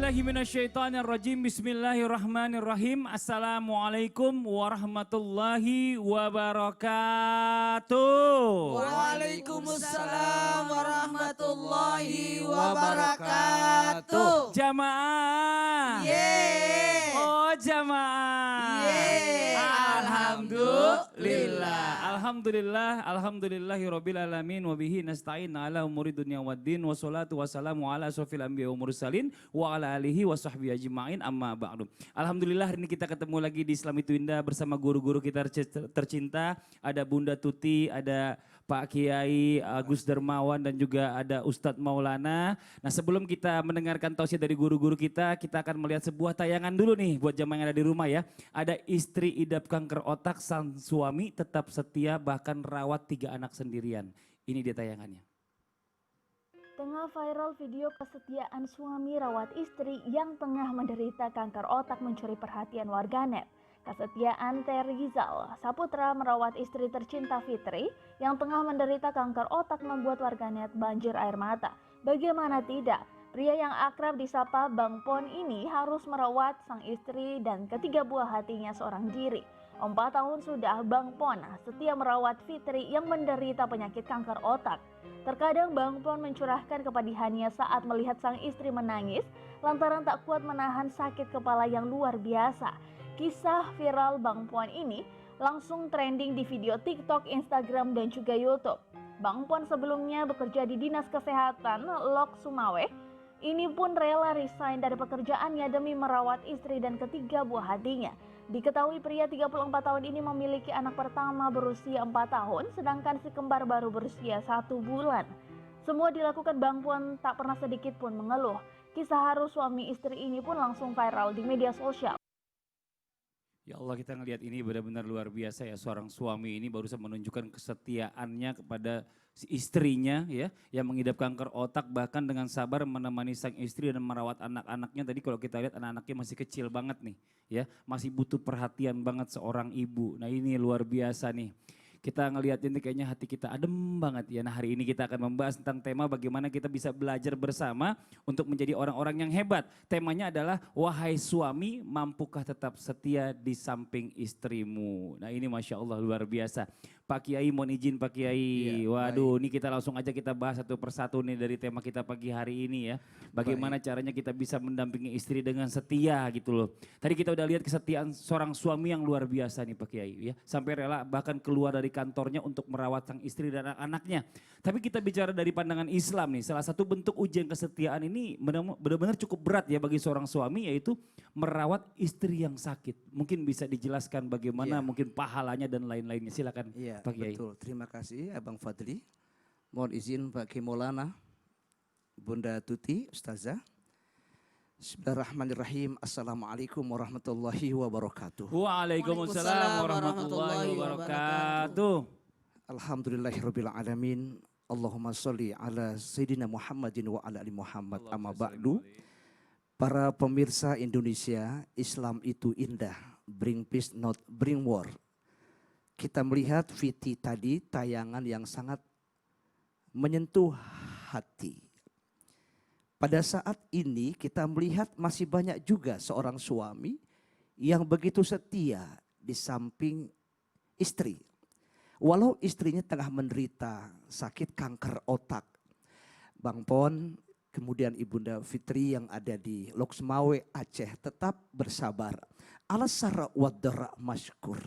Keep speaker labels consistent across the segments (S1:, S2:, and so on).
S1: billahi minasyaitonirrajim. Bismillahirrahmanirrahim. Assalamualaikum warahmatullahi wabarakatuh.
S2: Waalaikumsalam warahmatullahi wabarakatuh.
S1: Jamaah.
S2: Yeay.
S1: Oh jamaah.
S2: Yeay.
S1: Alhamdulillah. Alhamdulillahirabbil alamin wa bihi nasta'in ala umuri dunya waddin wassalatu wassalamu ala asrofil anbiya wa mursalin wa ala alihi wa sahbihi ajma'in amma ba'du. Alhamdulillah hari ini kita ketemu lagi di Islam Itu Indah bersama guru-guru kita tercinta. Ada Bunda Tuti, ada Pak Kiai Agus Dermawan dan juga ada Ustadz Maulana. Nah sebelum kita mendengarkan tausiah dari guru-guru kita akan melihat sebuah tayangan dulu nih buat jamaah yang ada di rumah ya. Ada istri idap kanker otak, sang suami tetap setia bahkan rawat 3 anak sendirian. Ini dia tayangannya.
S3: Tengah viral video kesetiaan suami rawat istri yang tengah menderita kanker otak mencuri perhatian warganet. Kesetiaan Terizal Saputra merawat istri tercinta Fitri yang tengah menderita kanker otak membuat warganet banjir air mata. Bagaimana tidak, pria yang akrab disapa Bang Pon ini harus merawat sang istri dan ketiga buah hatinya seorang diri. 4 tahun sudah Bang Pon setia merawat Fitri yang menderita penyakit kanker otak. Terkadang Bang Pon mencurahkan kepedihannya saat melihat sang istri menangis lantaran tak kuat menahan sakit kepala yang luar biasa. Kisah viral Bang Pon ini langsung trending di video TikTok, Instagram, dan juga YouTube. Bang Pon sebelumnya bekerja di Dinas Kesehatan Lok Sumawe. Ini pun rela resign dari pekerjaannya demi merawat istri dan ketiga buah hatinya. Diketahui pria 34 tahun ini memiliki anak pertama berusia 4 tahun, sedangkan si kembar baru berusia 1 bulan. Semua dilakukan Bang Pon tak pernah sedikit pun mengeluh. Kisah haru suami istri ini pun langsung viral di media sosial.
S1: Ya Allah, kita ngelihat ini benar-benar luar biasa ya, seorang suami ini barusan menunjukkan kesetiaannya kepada si istrinya ya yang mengidap kanker otak, bahkan dengan sabar menemani sang istri dan merawat anak-anaknya. Tadi kalau kita lihat anak-anaknya masih kecil banget nih ya, masih butuh perhatian banget seorang ibu. Nah ini luar biasa nih. Kita ngelihat ini kayaknya hati kita adem banget ya. Nah hari ini kita akan membahas tentang tema bagaimana kita bisa belajar bersama untuk menjadi orang-orang yang hebat. Temanya adalah wahai suami, mampukah tetap setia di samping istrimu. Nah ini Masya Allah luar biasa. Pak Kiai mohon izin Pak Kiai. Ya, waduh baik. Ini kita langsung aja kita bahas satu persatu nih dari tema kita pagi hari ini ya. Bagaimana caranya kita bisa mendampingi istri dengan setia gitu loh. Tadi kita udah lihat kesetiaan seorang suami yang luar biasa nih Pak Kiai ya. Sampai rela bahkan keluar dari kantornya untuk merawat sang istri dan anak-anaknya. Tapi kita bicara dari pandangan Islam nih, salah satu bentuk ujian kesetiaan ini benar-benar cukup berat ya bagi seorang suami, yaitu merawat istri yang sakit. Mungkin bisa dijelaskan bagaimana mungkin pahalanya dan lain-lainnya. Silakan Pak Kiai.
S2: Betul, terima kasih Abang Fadli. Mohon izin Pak Kiai Maulana, Bunda Tuti, Ustazah. Bismillahirrahmanirrahim. Assalamualaikum warahmatullahi wabarakatuh.
S1: Waalaikumsalam warahmatullahi wabarakatuh.
S2: Alhamdulillahirabbil alamin. Allahumma sholli ala Sayyidina Muhammadin wa ala ali Muhammad. Amma ba'du. Para pemirsa Indonesia, Islam itu indah. Bring peace, not bring war. Kita melihat Viti tadi tayangan yang sangat menyentuh hati. Pada saat ini kita melihat masih banyak juga seorang suami yang begitu setia di samping istri. Walau istrinya tengah menderita sakit kanker otak. Bang Pon, kemudian Ibunda Fitri yang ada di Loksmawe Aceh tetap bersabar. Alasara wadara masykur.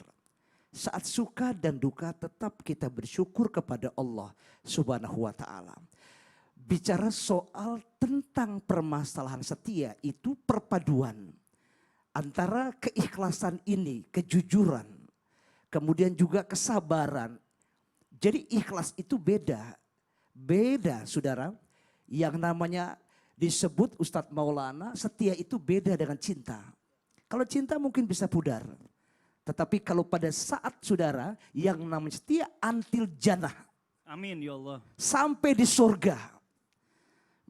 S2: Saat suka dan duka tetap kita bersyukur kepada Allah Subhanahu wa ta'ala. Bicara soal tentang permasalahan setia itu perpaduan antara keikhlasan ini, kejujuran, kemudian juga kesabaran. Jadi ikhlas itu beda. Beda saudara, yang namanya disebut Ustadz Maulana, setia itu beda dengan cinta. Kalau cinta mungkin bisa pudar. Tetapi kalau pada saat saudara yang namanya setia antil jannah.
S1: Amin ya Allah.
S2: Sampai di surga.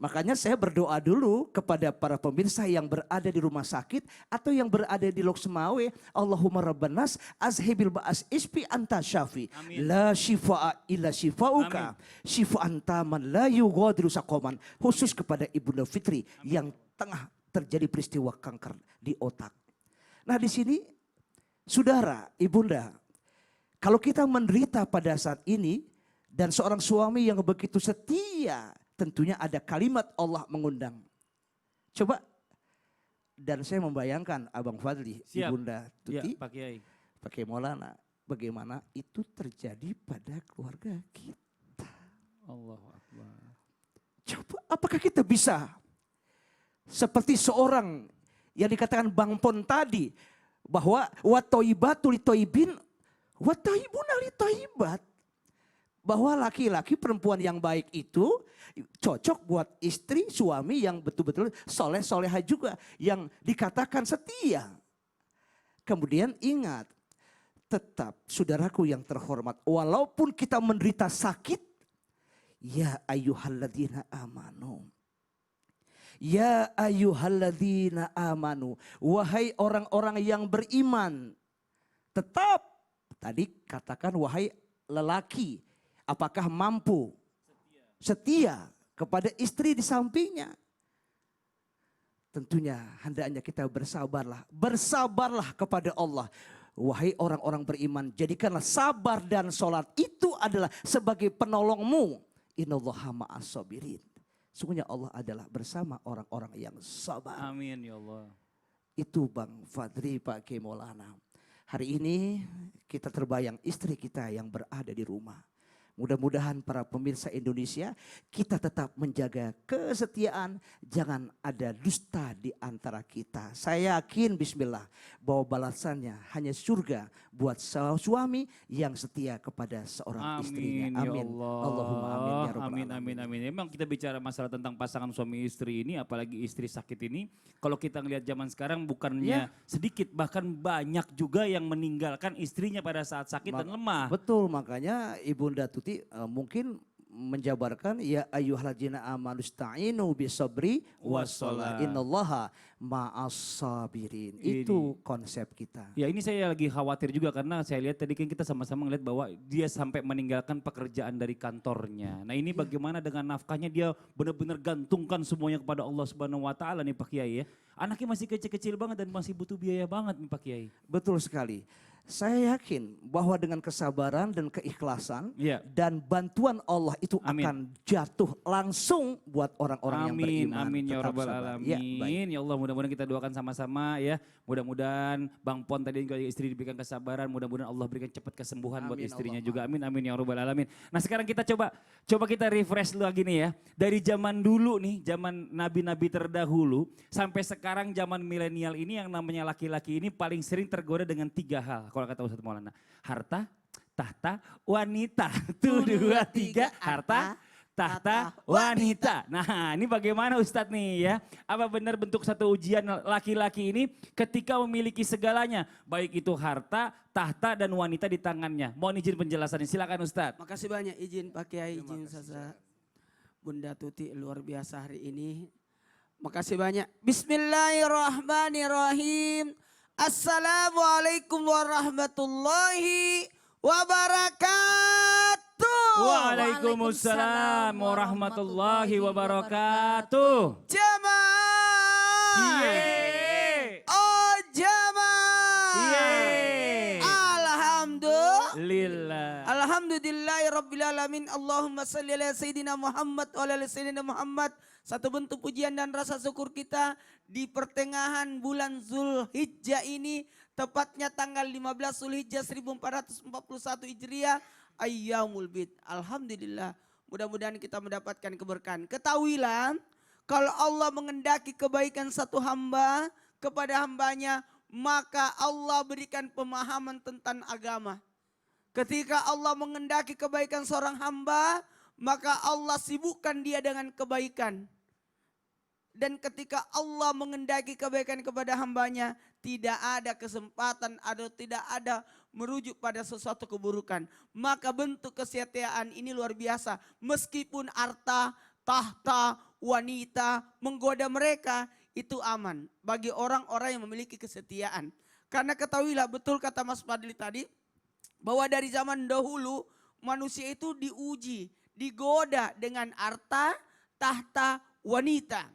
S2: Makanya saya berdoa dulu kepada para pemirsa yang berada di rumah sakit atau yang berada di Loksmawe. Allahumma rabbanas azhibil ba'as ispi anta syafi. Amin. La shifa'a illa shifa'uka. Shifa'an taman la yughadiru saqaman. Khusus kepada Ibunda Fitri yang tengah terjadi peristiwa kanker di otak. Nah di sini saudara, ibunda, kalau kita menderita pada saat ini dan seorang suami yang begitu setia, tentunya ada kalimat Allah mengundang. Coba, dan saya membayangkan Abang Fadli,
S1: Siap.
S2: Ibunda Tuti,
S1: Ya, Pak Kiai.
S2: Pakai Maulana, bagaimana itu terjadi pada keluarga kita.
S1: Allahu Akbar.
S2: Coba, apakah kita bisa seperti seorang yang dikatakan Bang Pon tadi, bahwa wa toibatu li toibin wa taibuna li toibat. Bahwa laki-laki perempuan yang baik itu cocok buat istri suami yang betul-betul soleh-soleha juga. Yang dikatakan setia. Kemudian ingat, tetap saudaraku yang terhormat, walaupun kita menderita sakit, ya ayyuhalladzina amanu. Ya ayyuhalladzina amanu. Wahai orang-orang yang beriman. Tetap, tadi katakan wahai lelaki. Apakah mampu setia kepada istri di sampingnya? Tentunya hendaknya kita bersabarlah. Bersabarlah kepada Allah. Wahai orang-orang beriman, jadikanlah sabar dan sholat itu adalah sebagai penolongmu. Innallaha ma'as sabirin. Sungguhnya Allah adalah bersama orang-orang yang sabar.
S1: Amin ya Allah.
S2: Itu Bang Fadri, Pak Kiai Maulana. Hari ini kita terbayang istri kita yang berada di rumah. Mudah-mudahan para pemirsa Indonesia kita tetap menjaga kesetiaan. Jangan ada dusta di antara kita. Saya yakin bismillah bahwa balasannya hanya surga buat suami yang setia kepada seorang istrinya.
S1: Amin
S2: Amin.
S1: ya Allah.
S2: Allahumma amin ya rabbal
S1: Amin amin amin. Memang kita bicara masalah tentang pasangan suami istri ini, apalagi istri sakit ini. Kalau kita ngelihat zaman sekarang bukannya sedikit, bahkan banyak juga yang meninggalkan istrinya pada saat sakit dan lemah.
S2: Betul, makanya Ibunda Tuti mungkin menjabarkan ya ayyuhalladzina amanu sta'inu bisabri wassalah innallaha ma'as sabirin. Itu konsep kita.
S1: Ya ini saya lagi khawatir juga karena saya lihat tadi kan kita sama-sama ngeliat bahwa dia sampai meninggalkan pekerjaan dari kantornya. Nah ini bagaimana dengan nafkahnya, dia benar-benar gantungkan semuanya kepada Allah Subhanahu wa taala nih Pak Kiai ya. Anaknya masih kecil-kecil banget dan masih butuh biaya banget nih Pak Kiai.
S2: Betul sekali. Saya yakin bahwa dengan kesabaran dan keikhlasan dan bantuan Allah itu akan jatuh langsung buat orang-orang yang beriman.
S1: Amin ya rabbal alamin. Ya Allah, mudah-mudahan kita doakan sama-sama ya. Mudah-mudahan Bang Pon tadi juga istri diberikan kesabaran, mudah-mudahan Allah berikan cepat kesembuhan buat istrinya juga. Amin amin ya rabbal alamin. Nah, sekarang kita coba kita refresh lagi nih ya. Dari zaman dulu nih, zaman nabi-nabi terdahulu sampai sekarang zaman milenial ini, yang namanya laki-laki ini paling sering tergoda dengan 3 hal. Kalau kata Ustadz Maulana, harta, tahta, wanita. Tuh 2, 3, harta, tahta, wanita. Nah ini bagaimana Ustadz nih ya. Apa benar bentuk satu ujian laki-laki ini ketika memiliki segalanya. Baik itu harta, tahta dan wanita di tangannya. Mohon izin penjelasannya, silakan Ustadz.
S4: Makasih banyak izin Pak Kiai, izin Ustazah. Bunda Tuti luar biasa hari ini. Makasih banyak. Bismillahirrahmanirrahim. Assalamualaikum warahmatullahi wabarakatuh.
S1: Waalaikumsalam warahmatullahi wabarakatuh.
S4: Jamaah.
S1: Yeay.
S4: Oh jamaah.
S1: Yeay.
S4: Alhamdulillah. Alhamdulillahirrabbilalamin. Allahumma salli ala Sayyidina Muhammad wa ala Sayyidina Muhammad. Satu bentuk pujian dan rasa syukur kita di pertengahan bulan Zulhijjah ini, tepatnya tanggal 15 Zulhijjah 1441 Hijriah, Ayyamul Bid. Alhamdulillah, mudah-mudahan kita mendapatkan keberkahan. Ketahuilah, kalau Allah mengendaki kebaikan satu hamba kepada hambanya, maka Allah berikan pemahaman tentang agama. Ketika Allah mengendaki kebaikan seorang hamba, maka Allah sibukkan dia dengan kebaikan. Dan ketika Allah mengendaki kebaikan kepada hambanya, tidak ada kesempatan atau tidak ada merujuk pada sesuatu keburukan. Maka bentuk kesetiaan ini luar biasa. Meskipun harta, tahta, wanita menggoda mereka, itu aman bagi orang-orang yang memiliki kesetiaan. Karena ketahuilah, betul kata Mas Fadli tadi, bahwa dari zaman dahulu manusia itu diuji, digoda dengan harta, tahta, wanita.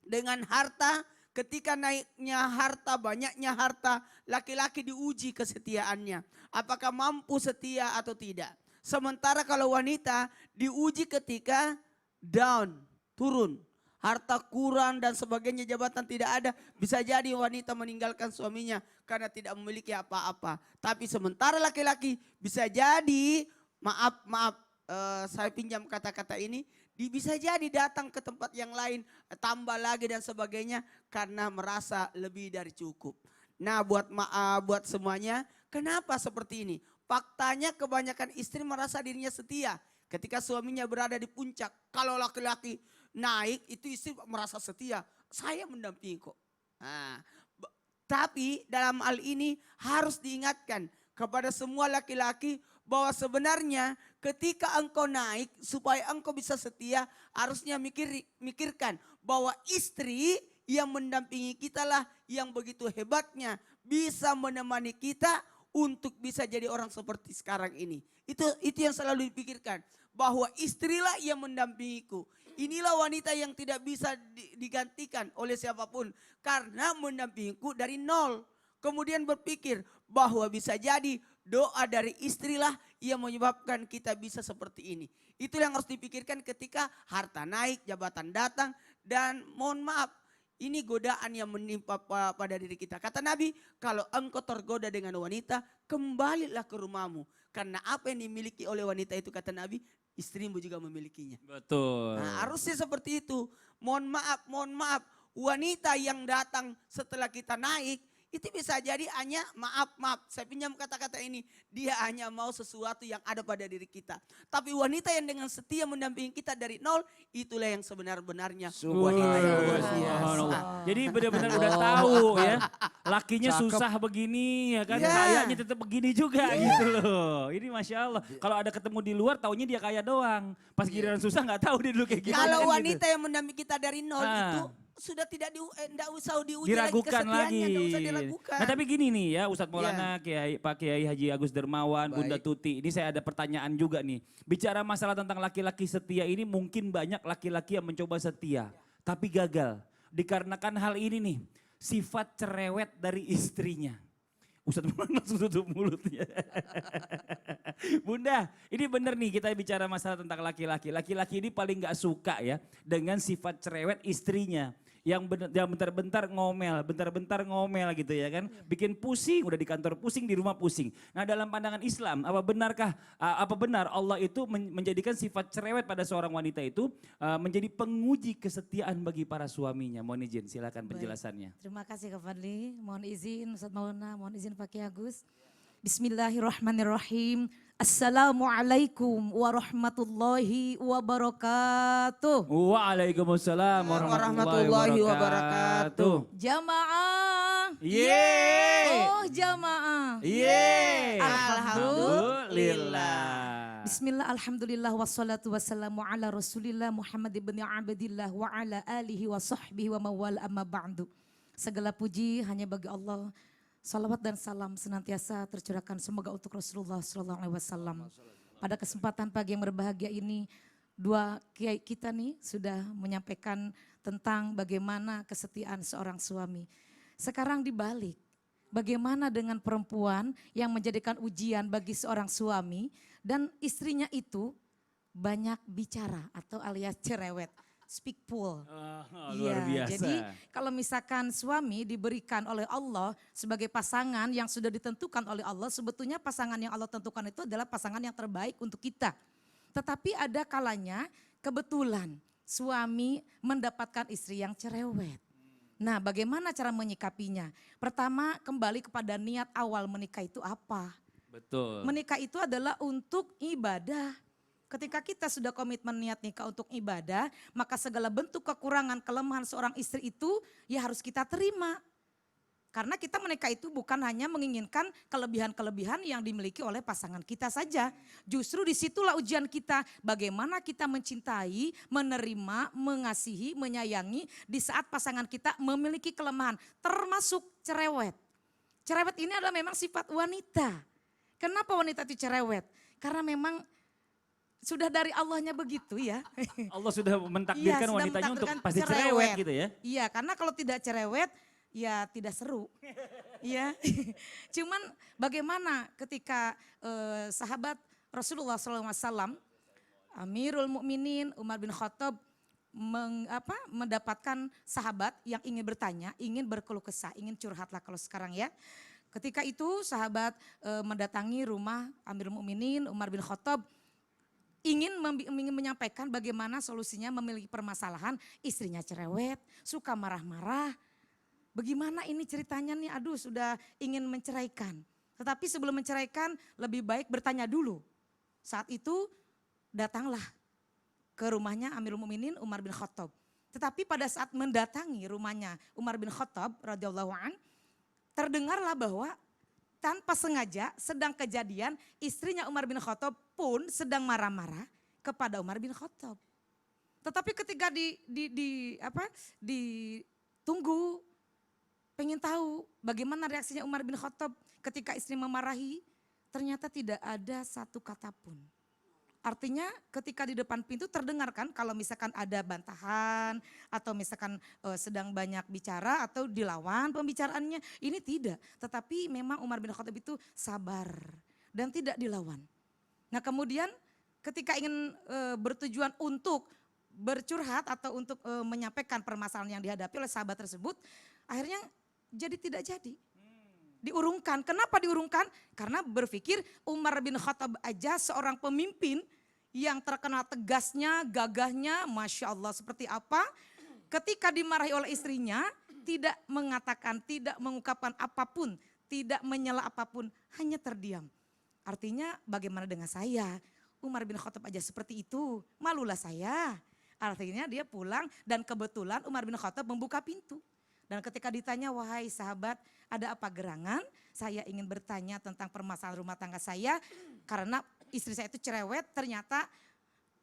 S4: Dengan harta ketika naiknya harta, banyaknya harta, laki-laki diuji kesetiaannya. Apakah mampu setia atau tidak. Sementara kalau wanita diuji ketika down, turun. Harta kurang dan sebagainya, jabatan tidak ada. Bisa jadi wanita meninggalkan suaminya karena tidak memiliki apa-apa. Tapi sementara laki-laki bisa jadi, maaf, saya pinjam kata-kata ini, bisa jadi datang ke tempat yang lain, tambah lagi dan sebagainya karena merasa lebih dari cukup. Nah buat semuanya, kenapa seperti ini? Faktanya kebanyakan istri merasa dirinya setia ketika suaminya berada di puncak. Kalau laki-laki naik itu istri merasa setia, saya mendampingi kok. Nah, tapi dalam hal ini harus diingatkan kepada semua laki-laki bahwa sebenarnya ketika engkau naik supaya engkau bisa setia, harusnya mikirkan bahwa istri yang mendampingi kita lah yang begitu hebatnya bisa menemani kita untuk bisa jadi orang seperti sekarang ini. Itu yang selalu dipikirkan, bahwa istrilah yang mendampingiku. Inilah wanita yang tidak bisa digantikan oleh siapapun karena mendampingiku dari nol. Kemudian berpikir bahwa bisa jadi doa dari istrilah yang menyebabkan kita bisa seperti ini. Itu yang harus dipikirkan ketika harta naik, jabatan datang, dan mohon maaf, ini godaan yang menimpa pada diri kita. Kata Nabi, kalau engkau tergoda dengan wanita, kembalilah ke rumahmu. Karena apa yang dimiliki oleh wanita itu, kata Nabi, istrimu juga memilikinya.
S1: Betul.
S4: Nah, harusnya seperti itu. Mohon maaf, wanita yang datang setelah kita naik, itu bisa jadi hanya maaf, saya pinjam kata-kata ini, dia hanya mau sesuatu yang ada pada diri kita. Tapi wanita yang dengan setia mendampingi kita dari nol, itulah yang sebenar-benarnya wanita yang luar biasa.
S1: Jadi benar-benar udah tahu ya, lakinya susah begini ya kan,
S4: Yeah.
S1: kayaknya tetap begini juga gitu loh. Ini Masya Allah, kalau ada ketemu di luar taunya dia kaya doang. Pas giliran susah nggak tahu dia dulu kayak gimana.
S4: Kalau
S1: gitu.
S4: wanita yang mendampingi kita dari nol itu sudah tidak usah diuji
S1: Diragukan lagi.
S4: Tidak usah diragukan.
S1: Nah tapi gini nih ya Ustadz Maulana, Pak Kiai Haji Agus Dermawan, Bunda Tuti. Ini saya ada pertanyaan juga nih. Bicara masalah tentang laki-laki setia ini, mungkin banyak laki-laki yang mencoba setia. Tapi gagal. Dikarenakan hal ini nih, sifat cerewet dari istrinya. Ustadz Maulana langsung tutup mulutnya. Bunda, ini benar nih kita bicara masalah tentang laki-laki. Laki-laki ini paling gak suka ya dengan sifat cerewet istrinya. Yang bentar-bentar ngomel gitu ya kan. Bikin pusing, udah di kantor pusing, di rumah pusing. Nah dalam pandangan Islam, apa benar Allah itu menjadikan sifat cerewet pada seorang wanita itu menjadi penguji kesetiaan bagi para suaminya? Mohon izin, silakan penjelasannya.
S5: Terima kasih Kak Fadli, mohon izin Ustadz Maulana, mohon izin Pak Kiai Agus. Bismillahirrahmanirrahim. Assalamualaikum warahmatullahi wabarakatuh.
S1: Waalaikumsalam warahmatullahi wabarakatuh.
S5: Jamaah.
S1: Yeay.
S5: Oh jamaah.
S1: Yeay.
S5: Alhamdulillah.
S1: Alhamdulillah.
S5: Bismillah, alhamdulillah, wassalatu wassalamu ala rasulillah Muhammad ibn Abdillah wa ala alihi wa sahbihi wa mawal amma ba'du. Segala puji hanya bagi Allah. Salawat dan salam senantiasa tercurahkan semoga untuk Rasulullah SAW. Pada kesempatan pagi yang berbahagia ini, dua kiai kita nih sudah menyampaikan tentang bagaimana kesetiaan seorang suami. Sekarang dibalik, bagaimana dengan perempuan yang menjadikan ujian bagi seorang suami dan istrinya itu banyak bicara atau alias cerewet. Speak full.
S1: Luar biasa.
S5: Jadi kalau misalkan suami diberikan oleh Allah sebagai pasangan yang sudah ditentukan oleh Allah, sebetulnya pasangan yang Allah tentukan itu adalah pasangan yang terbaik untuk kita. Tetapi ada kalanya kebetulan suami mendapatkan istri yang cerewet. Nah bagaimana cara menyikapinya? Pertama kembali kepada niat awal menikah itu apa?
S1: Betul.
S5: Menikah itu adalah untuk ibadah. Ketika kita sudah komitmen niat nikah untuk ibadah, maka segala bentuk kekurangan, kelemahan seorang istri itu ya harus kita terima. Karena kita menikah itu bukan hanya menginginkan kelebihan-kelebihan yang dimiliki oleh pasangan kita saja. Justru disitulah ujian kita, bagaimana kita mencintai, menerima, mengasihi, menyayangi di saat pasangan kita memiliki kelemahan, termasuk cerewet. Cerewet ini adalah memang sifat wanita. Kenapa wanita itu cerewet? Karena memang sudah dari Allahnya begitu ya.
S1: Allah sudah mentakdirkan
S5: sudah
S1: wanitanya untuk
S5: mentakdirkan
S1: pasti cerewet gitu ya.
S5: Iya, karena kalau tidak cerewet ya tidak seru. Ya. Cuman bagaimana ketika sahabat Rasulullah SAW, Amirul Mukminin Umar bin Khattab mendapatkan sahabat yang ingin bertanya, ingin berkeluh kesah, ingin curhat lah kalau sekarang ya. Ketika itu sahabat mendatangi rumah Amirul Mukminin Umar bin Khattab, ingin menyampaikan bagaimana solusinya memiliki permasalahan, istrinya cerewet, suka marah-marah. Bagaimana ini ceritanya nih, aduh sudah ingin menceraikan. Tetapi sebelum menceraikan lebih baik bertanya dulu. Saat itu datanglah ke rumahnya Amirul Mukminin Umar bin Khattab. Tetapi pada saat mendatangi rumahnya Umar bin Khattab radhiyallahu an, terdengarlah bahwa tanpa sengaja sedang kejadian istrinya Umar bin Khattab pun sedang marah-marah kepada Umar bin Khattab. Tetapi ketika ditunggu, pengen tahu bagaimana reaksinya Umar bin Khattab ketika istri memarahi, ternyata tidak ada satu kata pun. Artinya ketika di depan pintu terdengarkan kalau misalkan ada bantahan atau misalkan sedang banyak bicara atau dilawan pembicaraannya, ini tidak. Tetapi memang Umar bin Khattab itu sabar dan tidak dilawan. Nah kemudian ketika ingin bertujuan untuk bercurhat atau untuk menyampaikan permasalahan yang dihadapi oleh sahabat tersebut, akhirnya jadi tidak jadi. Diurungkan. Kenapa diurungkan? Karena berpikir Umar bin Khattab aja seorang pemimpin yang terkenal tegasnya, gagahnya, Masya Allah seperti apa. Ketika dimarahi oleh istrinya, tidak mengatakan, tidak mengungkapkan apapun, tidak menyela apapun, hanya terdiam. Artinya bagaimana dengan saya? Umar bin Khattab aja seperti itu, malulah saya. Artinya dia pulang dan kebetulan Umar bin Khattab membuka pintu. Dan ketika ditanya, wahai sahabat, ada apa gerangan? Saya ingin bertanya tentang permasalahan rumah tangga saya karena istri saya itu cerewet. Ternyata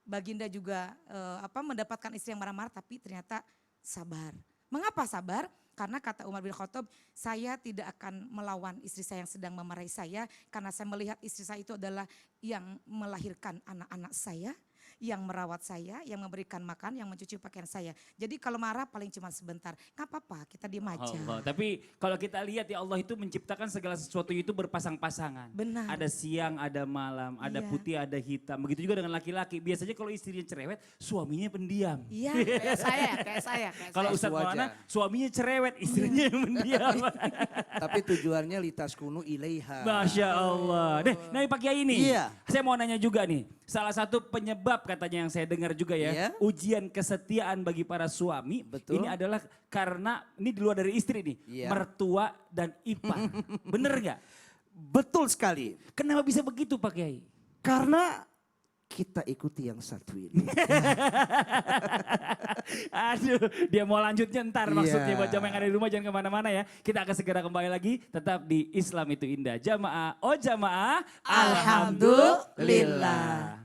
S5: baginda juga mendapatkan istri yang marah-marah, tapi ternyata sabar. Mengapa sabar? Karena kata Umar bin Khattab, saya tidak akan melawan istri saya yang sedang memarahi saya karena saya melihat istri saya itu adalah yang melahirkan anak-anak saya, yang merawat saya, yang memberikan makan, yang mencuci pakaian saya. Jadi kalau marah paling cuma sebentar, gak apa-apa kita diam aja.
S1: Allah. Tapi kalau kita lihat ya Allah itu menciptakan segala sesuatu itu berpasang-pasangan.
S5: Benar.
S1: Ada siang, ada malam, ada putih, ada hitam. Begitu juga dengan laki-laki. Biasanya kalau istrinya cerewet, suaminya pendiam.
S5: Iya.
S4: Kayak saya.
S1: Kalau Ustadz
S2: Wajar.
S1: Maulana, suaminya cerewet, istrinya yang pendiam.
S2: Tapi tujuannya litaskunu ilaiha.
S1: Masya Allah. Nah Pak Kiai ini,
S2: Iya.
S1: saya mau nanya juga nih. Salah satu penyebab katanya yang saya dengar juga ya,
S2: Iya.
S1: ujian kesetiaan bagi para suami.
S2: Betul.
S1: Ini adalah karena, ini di luar dari istri nih,
S2: Iya.
S1: mertua dan ipar. Bener nggak?
S2: Betul sekali.
S1: Kenapa bisa begitu Pak Kiai?
S2: Karena kita ikuti yang satu ini.
S1: Aduh, dia mau lanjutnya ntar maksudnya
S2: Iya.
S1: buat jamaah yang ada di rumah jangan kemana-mana ya. Kita akan segera kembali lagi tetap di Islam itu indah. Jamaah, oh jamaah.
S5: Alhamdulillah.